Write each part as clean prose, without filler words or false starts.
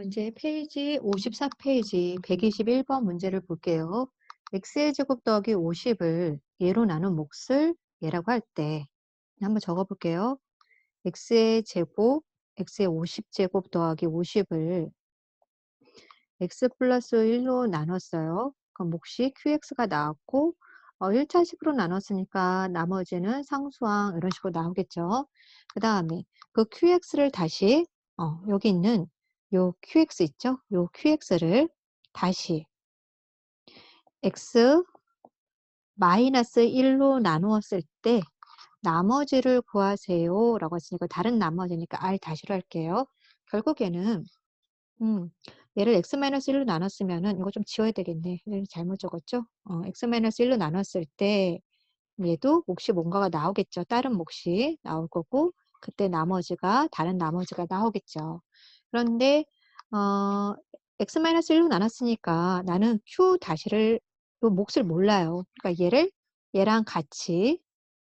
이제 페이지 54페이지 121번 문제를 볼게요. x의 제곱 더하기 50을 예로 나눈 몫을 예라고 할 때 한번 적어 볼게요. x의 제곱, x의 50제곱 더하기 50을 x 플러스 1로 나눴어요. 그럼 몫이 qx가 나왔고 1차식으로 나눴으니까 나머지는 상수항 이런 식으로 나오겠죠. 그 다음에 그 qx를 다시 여기 있는 요 qx 있죠? 요 qx를 다시 x 마이너스 1로 나누었을 때 나머지를 구하세요 라고 했으니까 다른 나머지니까 r 다시로 할게요. 결국에는 얘를 x-1로 나눴으면은 이거 좀 지워야 되겠네. 얘를 잘못 적었죠? x-1로 나눴을 때 얘도 몫이 뭔가가 나오겠죠. 다른 몫이 나올 거고 그때 나머지가 다른 나머지가 나오겠죠. 그런데 어 x-1로 나눴으니까 나는 q 다시를 요 몫을 몰라요. 그러니까 얘랑 같이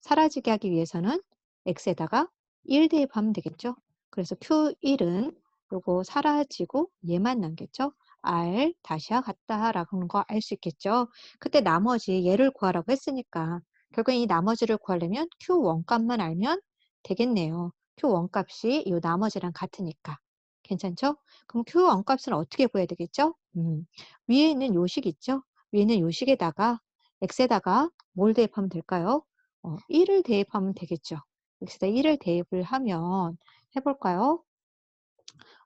사라지게 하기 위해서는 x에다가 1 대입하면 되겠죠. 그래서 q1은 요거 사라지고 얘만 남겠죠. r 다시와 같다라고 하는 거 알 수 있겠죠. 그때 나머지 얘를 구하라고 했으니까 결국엔 이 나머지를 구하려면 q1 값만 알면 되겠네요. q1 값이 이 나머지랑 같으니까. 괜찮죠? 그럼 q1 값은 어떻게 구해야 되겠죠? 위에 있는 요식 있죠? 위에 있는 요식에다가 x에다가 뭘 대입하면 될까요? 1을 대입하면 되겠죠. 여기다 1을 대입을 하면 해볼까요?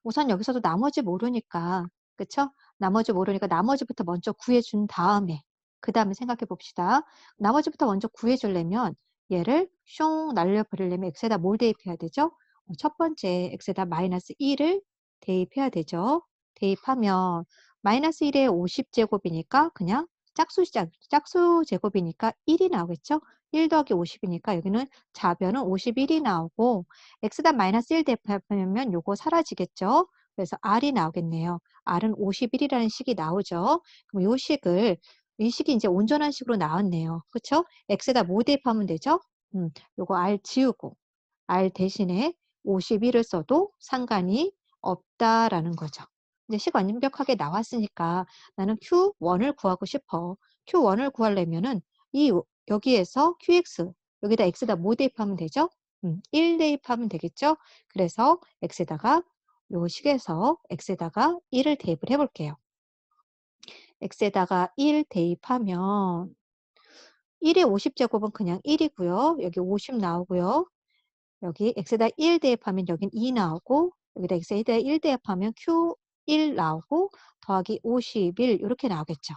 우선 여기서도 나머지 모르니까, 그쵸? 나머지 모르니까 나머지부터 먼저 구해준 다음에, 그 다음에 생각해 봅시다. 나머지부터 먼저 구해주려면 얘를 슝 날려버리려면 x에다 뭘 대입해야 되죠? 첫 번째 x에다 마이너스 1을 대입해야 되죠. 대입하면 마이너스 1에 50제곱이니까 그냥 짝수 제곱이니까 1이 나오겠죠? 1 더하기 50이니까 여기는 좌변은 51이 나오고 x다 마이너스 1 대입하면 요거 사라지겠죠? 그래서 r이 나오겠네요. r은 51이라는 식이 나오죠. 그럼 요 식을 이 식이 이제 온전한 식으로 나왔네요. 그쵸? x에다 뭐 대입하면 되죠? 요거 r 지우고 r 대신에 51을 써도 상관이 없다라는 거죠. 이제 식 완벽하게 나왔으니까 나는 Q1을 구하고 싶어. Q1을 구하려면은 여기에서 QX 여기다 X에다 뭐 대입하면 되죠? 1 대입하면 되겠죠? 그래서 X에다가 요 식에서 X에다가 1을 대입을 해볼게요. X에다가 1 대입하면 1의 50제곱은 그냥 1이고요. 여기 50 나오고요. 여기 x에다 1 대입하면 여긴 2 나오고 여기다 x에다 1 대입하면 q1 나오고 더하기 51 이렇게 나오겠죠.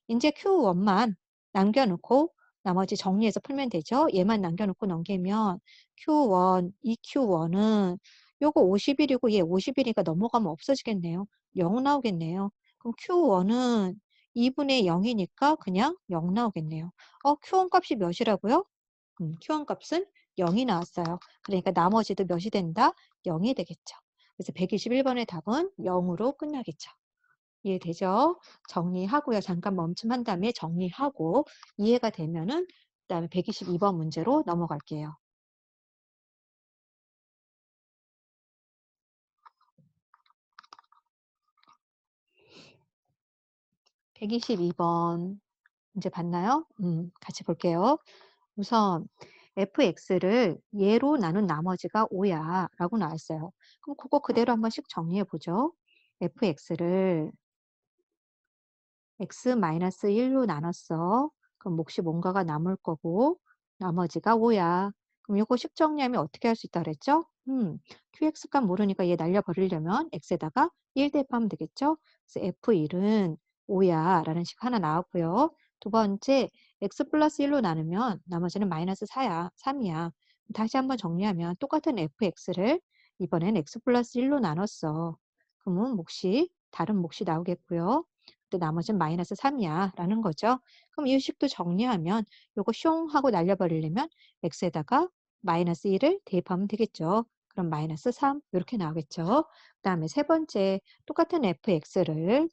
이제 q1만 남겨놓고 나머지 정리해서 풀면 되죠. 얘만 남겨놓고 넘기면 q1, 이 q1은 요거 51이고 얘 51이니까 넘어가면 없어지겠네요. 0 나오겠네요. 그럼 q1은 2분의 0이니까 그냥 0 나오겠네요. q1 값이 몇이라고요? q1 값은 0이 나왔어요. 그러니까 나머지도 몇이 된다? 0이 되겠죠. 그래서 121번의 답은 0으로 끝나겠죠. 이해되죠? 정리하고요. 잠깐 멈춤한 다음에 정리하고 이해가 되면은 그다음에 122번 문제로 넘어갈게요. 122번 문제 봤나요? 같이 볼게요. 우선 fx를 예로 나눈 나머지가 5야 라고 나왔어요. 그럼 그거 그대로 한번 씩 정리해 보죠. fx를 x-1로 나눴어. 그럼 몫이 뭔가가 남을 거고 나머지가 5야. 그럼 이거 식 정리하면 어떻게 할 수 있다 그랬죠? qx 값 모르니까 얘 날려버리려면 x에다가 1 대입하면 되겠죠? 그래서 f1은 5야 라는 식 하나 나왔고요. 두 번째 x 플러스 1로 나누면 나머지는 마이너스 4야, 3이야. 다시 한번 정리하면 똑같은 fx를 이번엔 x 플러스 1로 나눴어. 그러면 다른 몫이 나오겠고요. 또 나머지는 마이너스 3이야 라는 거죠. 그럼 이 식도 정리하면 요거 숑 하고 날려버리려면 x에다가 마이너스 1을 대입하면 되겠죠. 그럼 마이너스 3 이렇게 나오겠죠. 그 다음에 세 번째 똑같은 fx를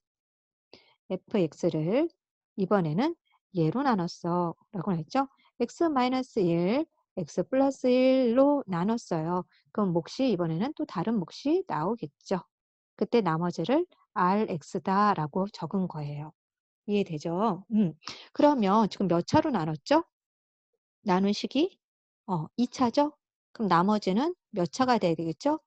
이번에는 얘로 나눴어 라고 했죠. x 마이너스 1 x 플러스 1로 나눴어요. 그럼 몫이 이번에는 또 다른 몫이 나오겠죠. 그때 나머지를 Rx다라고 적은 거예요. 이해되죠? 그러면 지금 몇 차로 나눴죠? 나눈 식이 2차죠? 그럼 나머지는 몇 차가 돼야 되겠죠?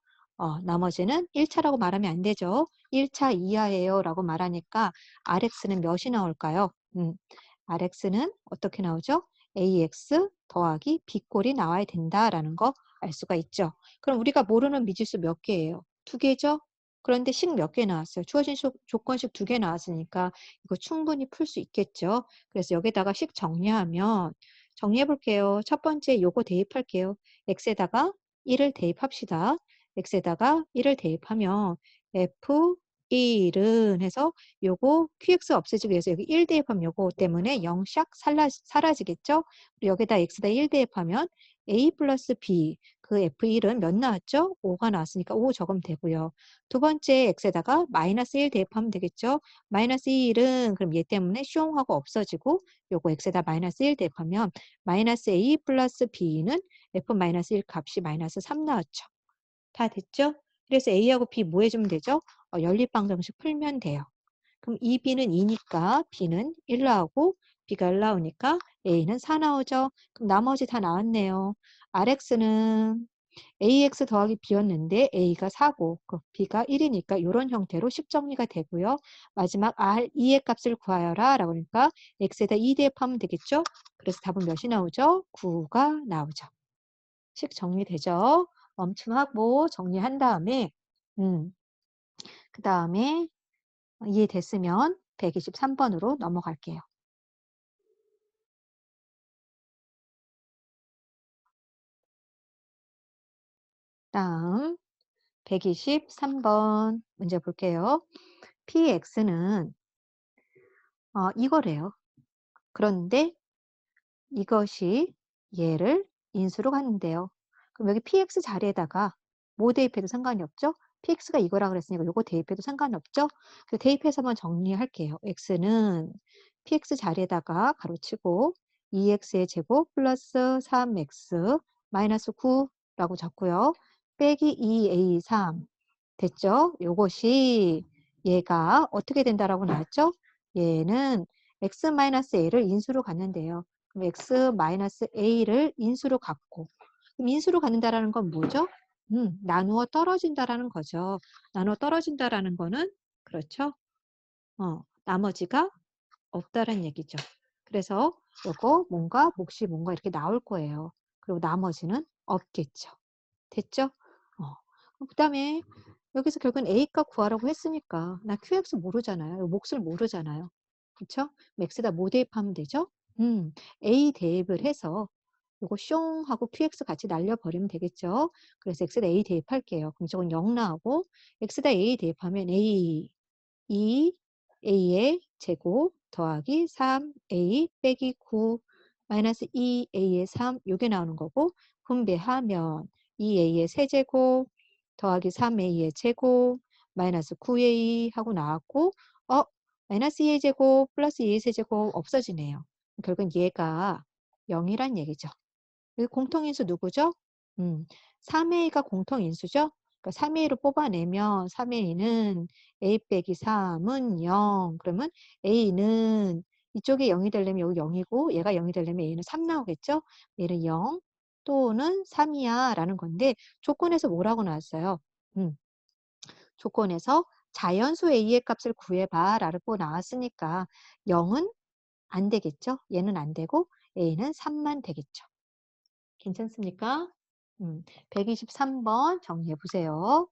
나머지는 1차라고 말하면 안 되죠. 1차 이하예요 라고 말하니까 Rx는 몇이 나올까요? Rx는 어떻게 나오죠? AX 더하기 B꼴이 나와야 된다라는 거 알 수가 있죠. 그럼 우리가 모르는 미지수 몇 개예요? 두 개죠? 그런데 식 몇 개 나왔어요? 주어진 조건식 두 개 나왔으니까 이거 충분히 풀 수 있겠죠. 그래서 여기다가 식 정리하면 정리해 볼게요. 첫 번째 요거 대입할게요. x에다가 1을 대입합시다. x에다가 1을 대입하면 f1은 해서 요거 qx 없애지기 위해서 여기 1 대입하면 요거 때문에 0샥 사라지겠죠? 그리고 여기다 x에다 1 대입하면 a 플러스 b 그 f1은 몇 나왔죠? 5가 나왔으니까 5 적으면 되고요. 두 번째 x에다가 마이너스 1 대입하면 되겠죠? 마이너스 1은 그럼 얘 때문에 숑 하고 없어지고 요거 x에다 마이너스 1 대입하면 마이너스 a 플러스 b는 f-1 값이 마이너스 3 나왔죠. 다 됐죠? 그래서 a하고 b 뭐 해주면 되죠? 연립방정식 풀면 돼요. 그럼 2b는 2니까 b는 1 나오고 b가 1 나오니까 a는 4 나오죠. 그럼 나머지 다 나왔네요. rx는 ax 더하기 b였는데 a가 4고 b가 1이니까 이런 형태로 식정리가 되고요. 마지막 r2의 값을 구하여라 라고 하니까 x에다 2 대입하면 되겠죠. 그래서 답은 몇이 나오죠? 9가 나오죠. 식 정리되죠. 멈춤하고 정리한 다음에 그 다음에 이해됐으면 123번으로 넘어갈게요. 다음 123번 문제 볼게요. px는 이거래요. 그런데 이것이 얘를 인수로 갔는데요. 그럼 여기 px 자리에다가 뭐 대입해도 상관이 없죠? px가 이거라 그랬으니까 요거 대입해도 상관이 없죠? 그 대입해서 한번 정리할게요. x는 px 자리에다가 가로치고 2x의 제곱 플러스 3x 마이너스 9라고 적고요. 빼기 2a3 됐죠? 요것이 얘가 어떻게 된다라고 나왔죠? 얘는 x-a를 인수로 갔는데요. 그럼 x-a를 인수로 갖고 그럼 인수로 갖는다라는 건 뭐죠? 나누어 떨어진다라는 거죠. 나누어 떨어진다라는 거는 그렇죠. 나머지가 없다라는 얘기죠. 그래서 요거 뭔가 몫이 뭔가 이렇게 나올 거예요. 그리고 나머지는 없겠죠. 됐죠? 그다음에 여기서 결국은 A값 구하라고 했으니까 나 QX 모르잖아요. 몫을 모르잖아요. 그쵸? 맥스다 뭐 대입하면 되죠? A 대입을 해서 요거 숑 하고 QX 같이 날려버리면 되겠죠? 그래서 X에다 A 대입할게요. 그럼 저건 0 나오고 X에다 A 대입하면 A 2 A의 제곱 더하기 3A 빼기 9 마이너스 2A의 3 요게 나오는 거고 분배하면 2A의 세제곱 더하기 3A의 제곱 마이너스 9A 하고 나왔고 마이너스 2의 제곱 플러스 2의 세제곱 없어지네요. 결국은 얘가 0이란 얘기죠. 여기 공통인수 누구죠? 3A가 공통인수죠? 그러니까 3A로 뽑아내면 3A는 A 빼기 3은 0. 그러면 A는 이쪽에 0이 되려면 여기 0이고 얘가 0이 되려면 A는 3 나오겠죠? 얘는 0 또는 3이야 라는 건데 조건에서 뭐라고 나왔어요? 조건에서 자연수 A의 값을 구해봐 라고 나왔으니까 0은 안 되겠죠? 얘는 안 되고 A는 3만 되겠죠. 괜찮습니까? 123번 정리해 보세요.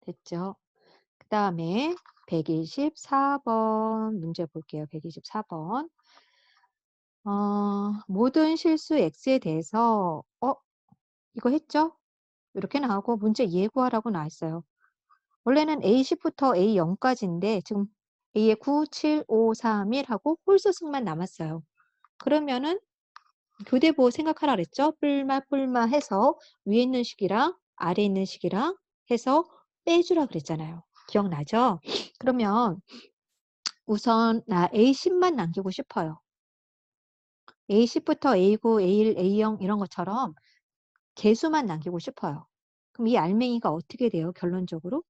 됐죠? 그 다음에 124번 문제 볼게요. 124번. 모든 실수 x에 대해서 이거 했죠? 이렇게 나오고 문제 예구하라고 나와 있어요. 원래는 A10부터 A0까지인데 지금 A의 9, 7, 5, 3, 1 하고 홀수승만 남았어요. 그러면은 교대보 생각하라 그랬죠? 뿔마 해서 위에 있는 식이랑 아래 있는 식이랑 해서 빼주라 그랬잖아요. 기억나죠? 그러면 우선 나 A10만 남기고 싶어요. A10부터 A9, A1, A0 이런 것처럼 개수만 남기고 싶어요. 그럼 이 알맹이가 어떻게 돼요? 결론적으로?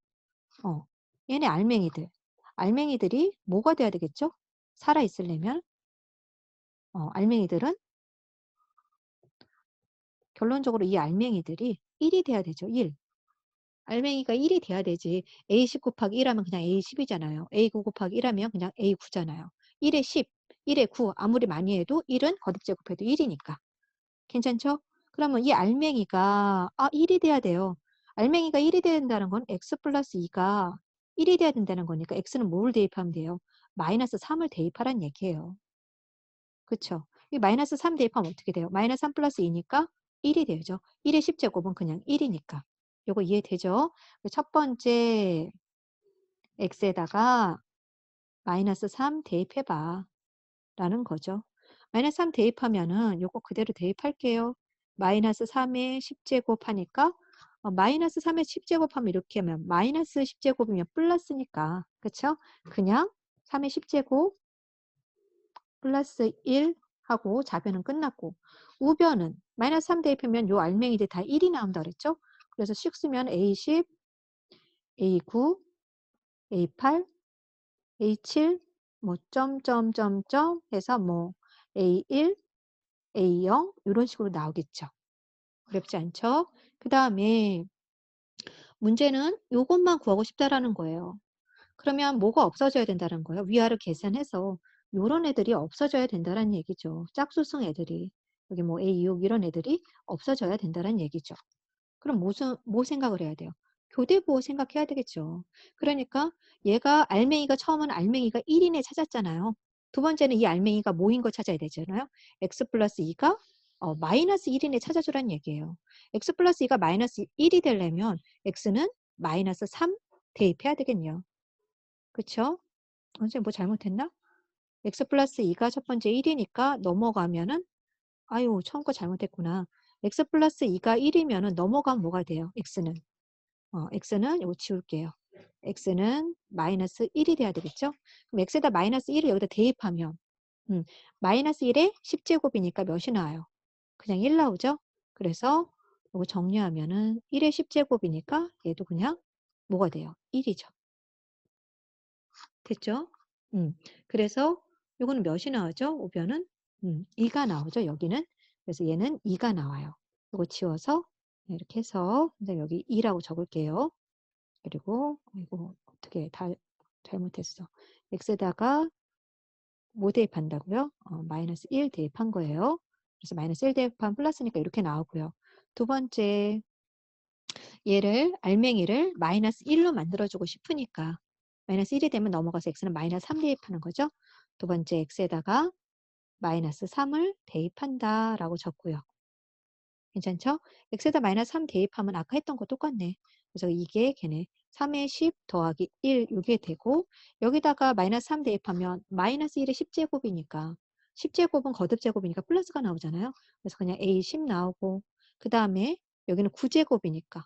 어, 얘네 알맹이들. 알맹이들이 뭐가 돼야 되겠죠? 살아 있으려면 알맹이들은 결론적으로 이 알맹이들이 1이 돼야 되죠. 1. 알맹이가 1이 돼야 되지. A10 곱하기 1하면 그냥 A10이잖아요. A9 곱하기 1하면 그냥 A9잖아요. 1에 10, 1에 9 아무리 많이 해도 1은 거듭제곱해도 1이니까. 괜찮죠? 그러면 이 알맹이가 1이 돼야 돼요. 알맹이가 1이 돼야 된다는 건 x 플러스 2가 1이 돼야 된다는 거니까 x는 뭘 대입하면 돼요? 마이너스 3을 대입하란 얘기예요. 그쵸? 이 마이너스 3 대입하면 어떻게 돼요? 마이너스 3 플러스 2니까 1이 되죠. 1의 10제곱은 그냥 1이니까. 요거 이해되죠? 첫 번째 x에다가 마이너스 3 대입해봐. 라는 거죠. 마이너스 3 대입하면은 요거 그대로 대입할게요. 마이너스 3의 10제곱 하니까 마이너스 3의 10제곱 하면 이렇게 하면 마이너스 10제곱이면 플러스니까 그쵸? 그냥 3의 10제곱 플러스 1 하고 좌변은 끝났고 우변은 마이너스 3 대입하면 요 알맹이들 다 1이 나온다 그랬죠? 그래서 식 쓰면 A10, A9, A8, A7 뭐 점점점점 해서 뭐 A1, A형 이런 식으로 나오겠죠. 어렵지 않죠? 그 다음에 문제는 요것만 구하고 싶다라는 거예요. 그러면 뭐가 없어져야 된다는 거예요? 위아래 계산해서 요런 애들이 없어져야 된다는 얘기죠. 짝수성 애들이. 여기 뭐 A6 이런 애들이 없어져야 된다는 얘기죠. 그럼 뭐 생각을 해야 돼요? 교대보호 생각해야 되겠죠. 그러니까 얘가 알맹이가 처음은 알맹이가 1인에 찾았잖아요. 두 번째는 이 알맹이가 뭐인 거 찾아야 되잖아요. x 플러스 2가 마이너스 1인에 찾아주란 얘기예요. x 플러스 2가 마이너스 1이 되려면 x는 마이너스 3 대입해야 되겠네요. 그쵸? 선생님 뭐 잘못했나? x 플러스 2가 첫 번째 1이니까 넘어가면은 아유 처음 거 잘못했구나. x 플러스 2가 1이면은 넘어가면 뭐가 돼요? x는 x는 이거 지울게요. x는 마이너스 1이 돼야 되겠죠? 그럼 x에다 마이너스 1을 여기다 대입하면 마이너스 1에 10제곱이니까 몇이 나와요? 그냥 1 나오죠? 그래서 이거 정리하면은 1의 10제곱이니까 얘도 그냥 뭐가 돼요? 1이죠. 됐죠? 그래서 요거는 몇이 나오죠? 우변은 2가 나오죠. 여기는. 그래서 얘는 2가 나와요. 이거 지워서 이렇게 해서 근데 여기 2라고 적을게요. 그리고 이거 어떻게 다 잘못했어. x에다가 뭐 대입한다고요? 마이너스 1 대입한 거예요. 그래서 마이너스 1 대입하면 플러스니까 이렇게 나오고요. 두 번째 얘를 알맹이를 마이너스 1로 만들어주고 싶으니까 마이너스 1이 되면 넘어가서 x는 마이너스 3 대입하는 거죠. 두 번째 x에다가 마이너스 3을 대입한다라고 적고요. 괜찮죠? x에다 마이너스 3 대입하면 아까 했던 거 똑같네. 그래서 이게 걔네 3의 10 더하기 1 이게 되고 여기다가 마이너스 3 대입하면 마이너스 1의 10제곱이니까 10제곱은 거듭제곱이니까 플러스가 나오잖아요. 그래서 그냥 A10 나오고 그 다음에 여기는 9제곱이니까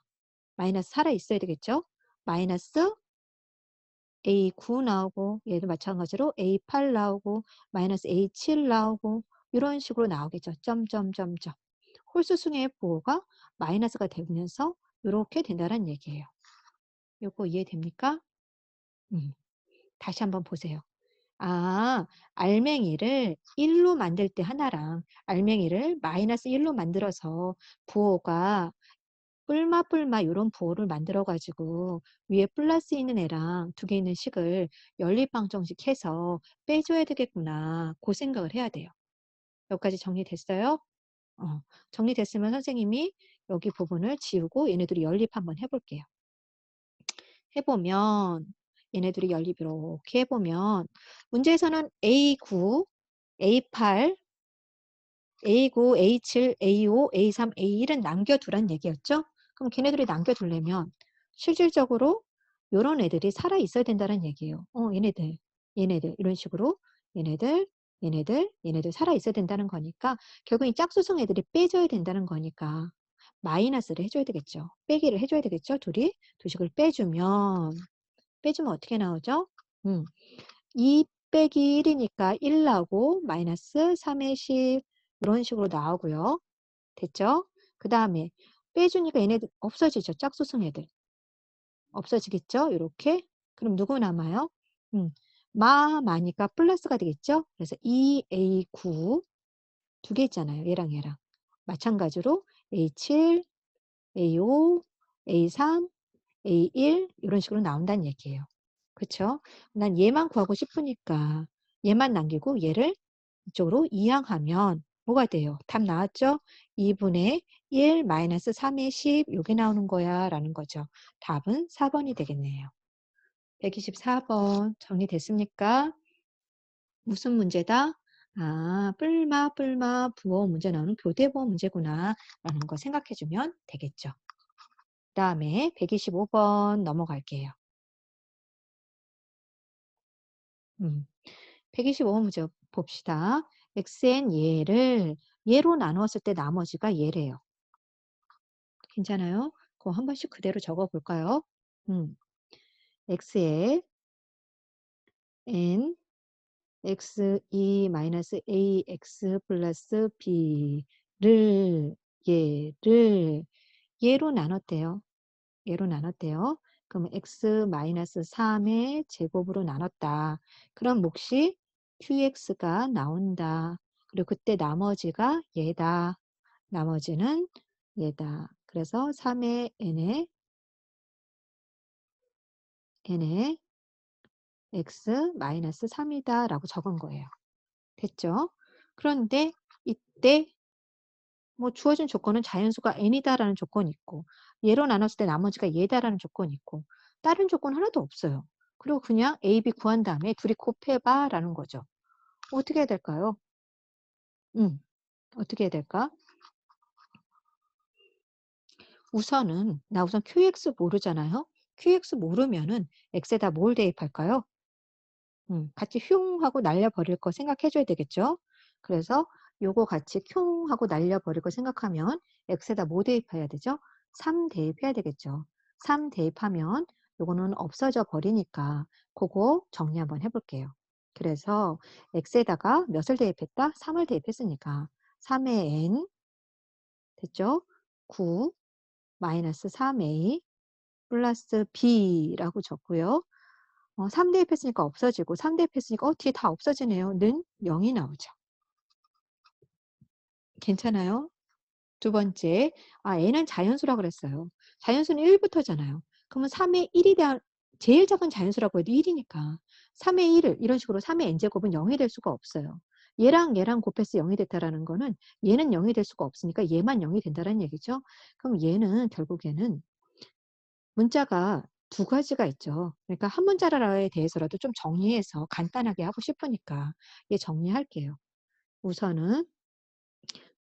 마이너스 살아 있어야 되겠죠? 마이너스 A9 나오고 얘도 마찬가지로 A8 나오고 마이너스 A7 나오고 이런 식으로 나오겠죠. 점점점점. 홀수승의 부호가 마이너스가 되면서 이렇게 된다는 얘기예요. 요거 이해됩니까? 다시 한번 보세요. 알맹이를 1로 만들 때 하나랑 알맹이를 마이너스 1로 만들어서 부호가 뿔마 이런 부호를 만들어 가지고 위에 플러스 있는 애랑 두 개 있는 식을 연립방정식 해서 빼줘야 되겠구나. 그 생각을 해야 돼요. 여기까지 정리됐어요? 정리됐으면 선생님이 여기 부분을 지우고 얘네들이 연립 한번 해볼게요. 해보면 얘네들이 연립 이렇게 해보면 문제에서는 A9, A8, A9, A7, A5, A3, A1은 남겨두란 얘기였죠? 그럼 걔네들이 남겨두려면 실질적으로 요런 애들이 살아 있어야 된다는 얘기예요. 얘네들 이런 식으로 얘네들 살아 있어야 된다는 거니까 결국 이 짝수성 애들이 빼줘야 된다는 거니까 마이너스를 해줘야 되겠죠. 빼기를 해줘야 되겠죠. 둘이 두식을 빼주면 어떻게 나오죠? 음, 2 빼기 1이니까 1 나오고 마이너스 3의 10 이런 식으로 나오고요. 됐죠? 그 다음에 빼주니까 얘네들 없어지죠. 짝수승 애들. 없어지겠죠? 요렇게. 그럼 누구 남아요? 음, 마니까 플러스가 되겠죠? 그래서 2A9 두 개 있잖아요. 얘랑 얘랑. 마찬가지로 A7, A5, A3, A1 이런 식으로 나온다는 얘기예요. 그쵸? 난 얘만 구하고 싶으니까 얘만 남기고 얘를 이쪽으로 이항하면 뭐가 돼요? 답 나왔죠? 2분의 1 마이너스 3의 10 요게 나오는 거야 라는 거죠. 답은 4번이 되겠네요. 124번 정리됐습니까? 무슨 문제다? 아, 뿔마 부호 문제 나오는 교대보호 문제구나 라는 거 생각해주면 되겠죠. 그 다음에 125번 넘어갈게요. 125번 문제 봅시다. xn 얘로 나누었을 때 나머지가 얘래요. 괜찮아요? 그거 한 번씩 그대로 적어 볼까요? x에 n x2 마이너스 ax 플러스 b를 얘로 나눴대요. 얘로 나눴대요. 그럼 x 마이너스 3의 제곱으로 나눴다. 그럼 몫이 qx가 나온다. 그리고 그때 나머지가 얘다. 나머지는 얘다. 그래서 3의 n의 x 마이너스 3이다 라고 적은 거예요. 됐죠? 그런데 이때 뭐 주어진 조건은 자연수가 n이다라는 조건이 있고 얘로 나눴을 때 나머지가 얘다라는 조건이 있고 다른 조건 하나도 없어요. 그리고 그냥 A, B 구한 다음에 둘이 곱해봐 라는 거죠. 어떻게 해야 될까요? 어떻게 해야 될까? 우선 QX 모르잖아요. QX 모르면은 X에다 뭘 대입할까요? 같이 흉 하고 날려버릴 거 생각해 줘야 되겠죠. 그래서 요거 같이 흉 하고 날려버릴 거 생각하면 x에다 뭐 대입해야 되죠? 3 대입해야 되겠죠. 3 대입하면 요거는 없어져 버리니까 그거 정리 한번 해볼게요. 그래서 x에다가 몇을 대입했다? 3을 대입했으니까 3의 n 됐죠? 9 마이너스 3a 플러스 b라고 적고요. 3 대입했으니까 없어지고 3 대입했으니까 뒤에 다 없어지네요. 는 0이 나오죠. 괜찮아요? 두 번째, n은 자연수라고 그랬어요. 자연수는 1부터잖아요. 그러면 3의 1이 대한 제일 작은 자연수라고 해도 1이니까 3의 1을 이런 식으로 3의 n제곱은 0이 될 수가 없어요. 얘랑 곱해서 0이 됐다라는 거는 얘는 0이 될 수가 없으니까 얘만 0이 된다는 얘기죠. 그럼 얘는 결국에는 문자가 두 가지가 있죠. 그러니까 한 문자라에 대해서라도 좀 정리해서 간단하게 하고 싶으니까 얘 정리할게요. 우선은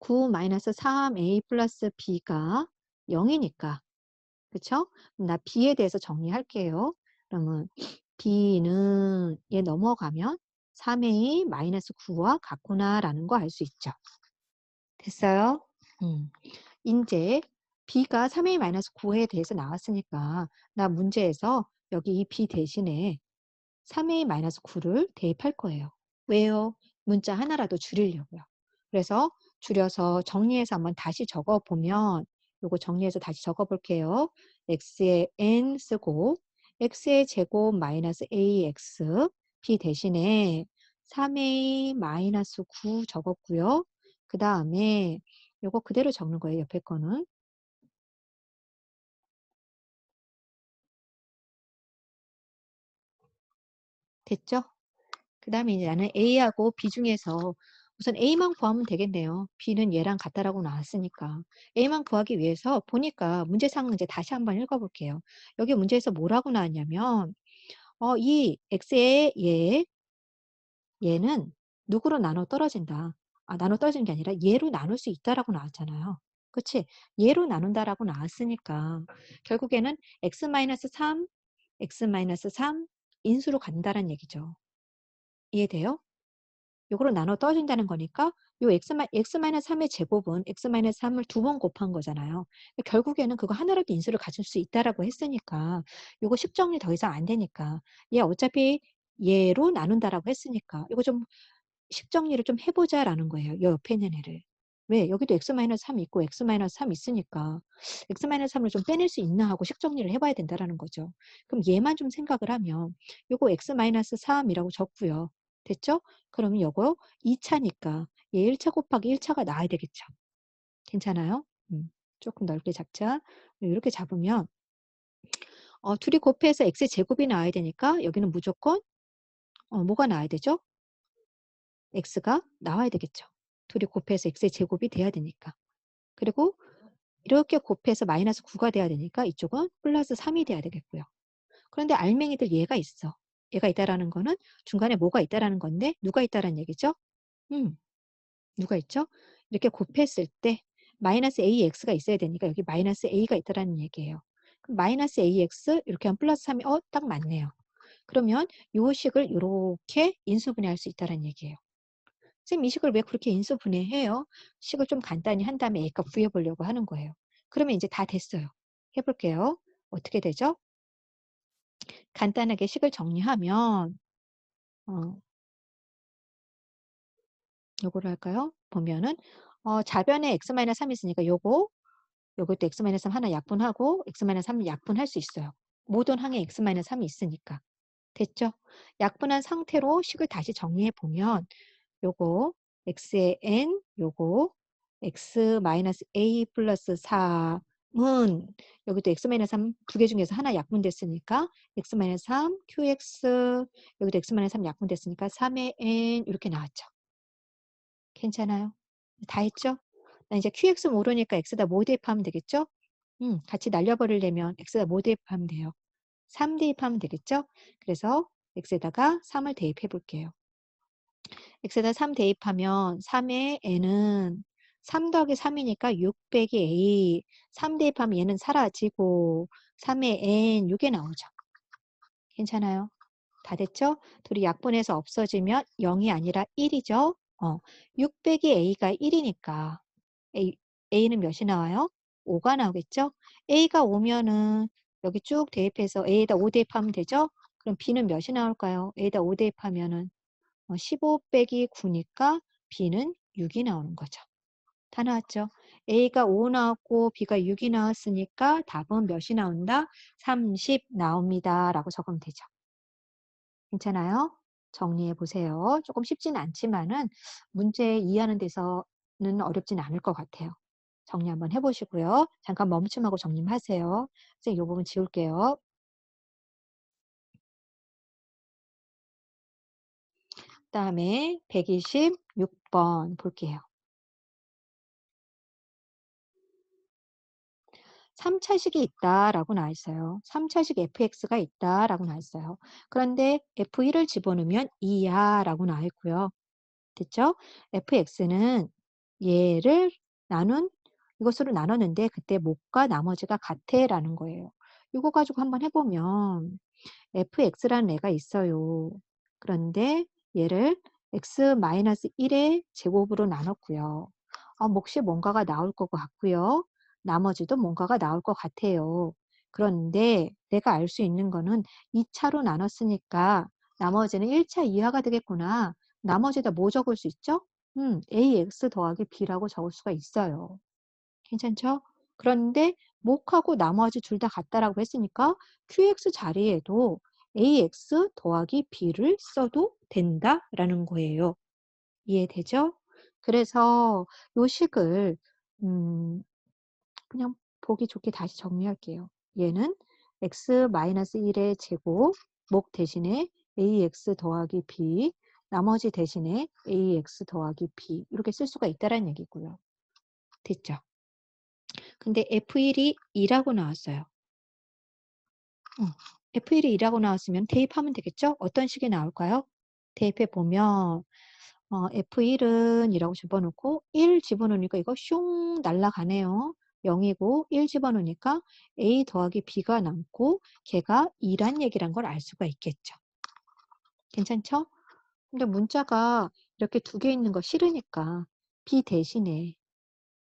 9-3a 플러스 b가 0이니까 그쵸? 나 b에 대해서 정리할게요. 그러면 b는 얘 넘어가면 3a 마이너스 9와 같구나라는 거 알 수 있죠. 됐어요? 음. 이제 b가 3a-9에 대해서 나왔으니까 나 문제에서 여기 이 b 대신에 3a-9를 대입할 거예요. 왜요? 문자 하나라도 줄이려고요. 그래서 줄여서 정리해서 한번 다시 적어보면 요거 정리해서 다시 적어볼게요. x에 n 쓰고 x의 제곱 마이너스 ax b 대신에 3a-9 적었고요. 그 다음에 요거 그대로 적는 거예요. 옆에 거는. 됐죠? 그 다음에 이제 나는 A하고 B 중에서 우선 A만 구하면 되겠네요. B는 얘랑 같다라고 나왔으니까. A만 구하기 위해서 보니까 문제상 이제 다시 한번 읽어볼게요. 여기 문제에서 뭐라고 나왔냐면 이 X의 얘는 누구로 나눠 떨어진다. 나눠 떨어지는 게 아니라 얘로 나눌 수 있다라고 나왔잖아요. 그치? 얘로 나눈다라고 나왔으니까 결국에는 x-3, x-3 인수로 간다는 얘기죠. 이해돼요? 요거를 나눠 떠준다는 거니까 요 x-3의 제곱은 x-3을 두 번 곱한 거잖아요. 결국에는 그거 하나라도 인수를 가질 수 있다라고 했으니까 요거 식정리 더 이상 안 되니까 얘 어차피 얘로 나눈다라고 했으니까 이거 좀 식 정리를 좀 해보자라는 거예요. 요 옆에 있는 애를. 왜? 여기도 x-3 있고 x-3 있으니까 x-3을 좀 빼낼 수 있나 하고 식 정리를 해봐야 된다라는 거죠. 그럼 얘만 좀 생각을 하면 요거 x-3이라고 적고요. 됐죠? 그러면 요거 2차니까 얘 1차 곱하기 1차가 나와야 되겠죠. 괜찮아요? 조금 넓게 잡자. 이렇게 잡으면 둘이 곱해서 x제곱이 나와야 되니까 여기는 무조건 뭐가 나와야 되죠? x가 나와야 되겠죠. 둘이 곱해서 x의 제곱이 돼야 되니까. 그리고 이렇게 곱해서 마이너스 9가 돼야 되니까 이쪽은 플러스 3이 돼야 되겠고요. 그런데 알맹이들 얘가 있어. 얘가 있다라는 거는 중간에 뭐가 있다라는 건데 누가 있다라는 얘기죠? 누가 있죠? 이렇게 곱했을 때 마이너스 AX가 있어야 되니까 여기 마이너스 A가 있다라는 얘기예요. 그럼 마이너스 AX 이렇게 하면 플러스 3이 딱 맞네요. 그러면 요 식을 이렇게 인수분해할 수 있다는 얘기예요. 선생님 이 식을 왜 그렇게 인수분해해요? 식을 좀 간단히 한 다음에 A값 구해보려고 하는 거예요. 그러면 이제 다 됐어요. 해볼게요. 어떻게 되죠? 간단하게 식을 정리하면 요거를 할까요? 보면은 좌변에 x-3 있으니까 요것도 x-3 하나 약분하고 x-3 약분할 수 있어요. 모든 항에 x-3이 있으니까. 됐죠? 약분한 상태로 식을 다시 정리해 보면 요거 x의 n 요거 x-a 플러스 3은 여기도 x-3 두 개 중에서 하나 약분됐으니까 x-3 qx 여기도 x-3 약분됐으니까 3의 n 이렇게 나왔죠. 괜찮아요? 다 했죠? 나 이제 qx 모르니까 x에다 뭐 대입하면 되겠죠? 같이 날려버리려면 x에다 뭐 대입하면 돼요? 3 대입하면 되겠죠? 그래서 x에다가 3을 대입해 볼게요. x에다 3 대입하면 3의 n은 3 더하기 3이니까 6 빼기 a 3 대입하면 얘는 사라지고 3의 n 6에 나오죠. 괜찮아요? 다 됐죠? 둘이 약분해서 없어지면 0이 아니라 1이죠? 6 빼기 a가 1이니까 A는 몇이 나와요? 5가 나오겠죠? A가 5면은 여기 쭉 대입해서 A에다 5 대입하면 되죠? 그럼 B는 몇이 나올까요? A에다 5 대입하면은 15 빼기 9니까 B는 6이 나오는 거죠. 다 나왔죠? A가 5 나왔고 B가 6이 나왔으니까 답은 몇이 나온다? 30 나옵니다. 라고 적으면 되죠. 괜찮아요? 정리해 보세요. 조금 쉽지는 않지만은 문제 이해하는 데서는 어렵진 않을 것 같아요. 정리 한번 해보시고요. 잠깐 멈춤하고 정리하세요. 선생님 이 부분 지울게요. 그다음에 126번 볼게요. 3차식이 있다라고 나와 있어요. 3차식 fx가 있다라고 나와 있어요. 그런데 f1을 집어넣으면 2야라고 나와 있고요. 됐죠? fx는 얘를 나눈 이것으로 나눴는데 그때 목과 나머지가 같애라는 거예요. 이거 가지고 한번 해보면 fx라는 애가 있어요. 그런데 얘를 x-1의 제곱으로 나눴고요. 몫이 뭔가가 나올 것 같고요. 나머지도 뭔가가 나올 것 같아요. 그런데 내가 알 수 있는 거는 2차로 나눴으니까 나머지는 1차 이하가 되겠구나. 나머지다 뭐 적을 수 있죠? ax 더하기 b라고 적을 수가 있어요. 괜찮죠? 그런데 목하고 나머지 둘 다 같다라고 했으니까 qx 자리에도 ax 더하기 b를 써도 된다라는 거예요. 이해되죠? 그래서 요 식을 그냥 보기 좋게 다시 정리할게요. 얘는 x-1의 제곱 목 대신에 ax 더하기 b 나머지 대신에 ax 더하기 b 이렇게 쓸 수가 있다는 얘기고요. 됐죠? 근데 F1이 2라고 나왔어요. F1이 2라고 나왔으면 대입하면 되겠죠? 어떤 식이 나올까요? 대입해 보면 F1은 2라고 집어넣고 1 집어넣으니까 이거 슝 날아가네요. 0이고 1 집어넣으니까 A 더하기 B가 남고 걔가 2란 얘기란 걸 알 수가 있겠죠. 괜찮죠? 근데 문자가 이렇게 두 개 있는 거 싫으니까 B 대신에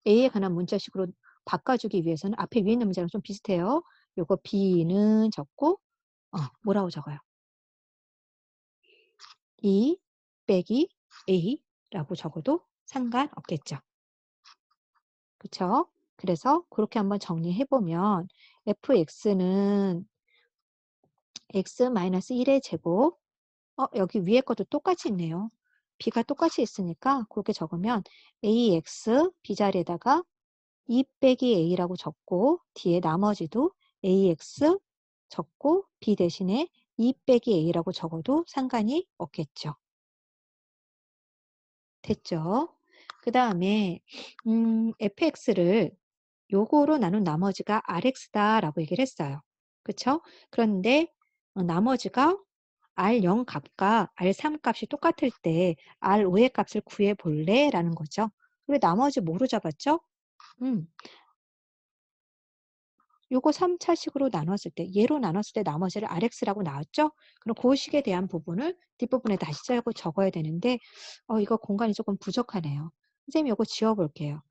A에 관한 문자식으로 바꿔주기 위해서는 앞에 위에 있는 문자랑 좀 비슷해요. 요거 B는 적고 뭐라고 적어요? 2 빼기 a라고 적어도 상관없겠죠. 그쵸? 그래서 그렇게 한번 정리해 보면 fx는 x-1의 제곱 여기 위에 것도 똑같이 있네요. b가 똑같이 있으니까 그렇게 적으면 ax b 자리에다가 2 빼기 a라고 적고 뒤에 나머지도 ax 적고 b 대신에 2 빼기 a라고 적어도 상관이 없겠죠. 됐죠? 그 다음에 fx를 요거로 나눈 나머지가 rx다라고 얘기를 했어요. 그쵸? 그런데 나머지가 R0 값과 R3 값이 똑같을 때 R5의 값을 구해 볼래? 라는 거죠. 그리고 나머지 뭐로 잡았죠? 음, 요거 3차식으로 나눴을 때, 얘로 나눴을 때 나머지를 RX라고 나왔죠? 그럼 그 식에 대한 부분을 뒷부분에 다시 적어야 되는데, 이거 공간이 조금 부족하네요. 선생님 요거 지워볼게요.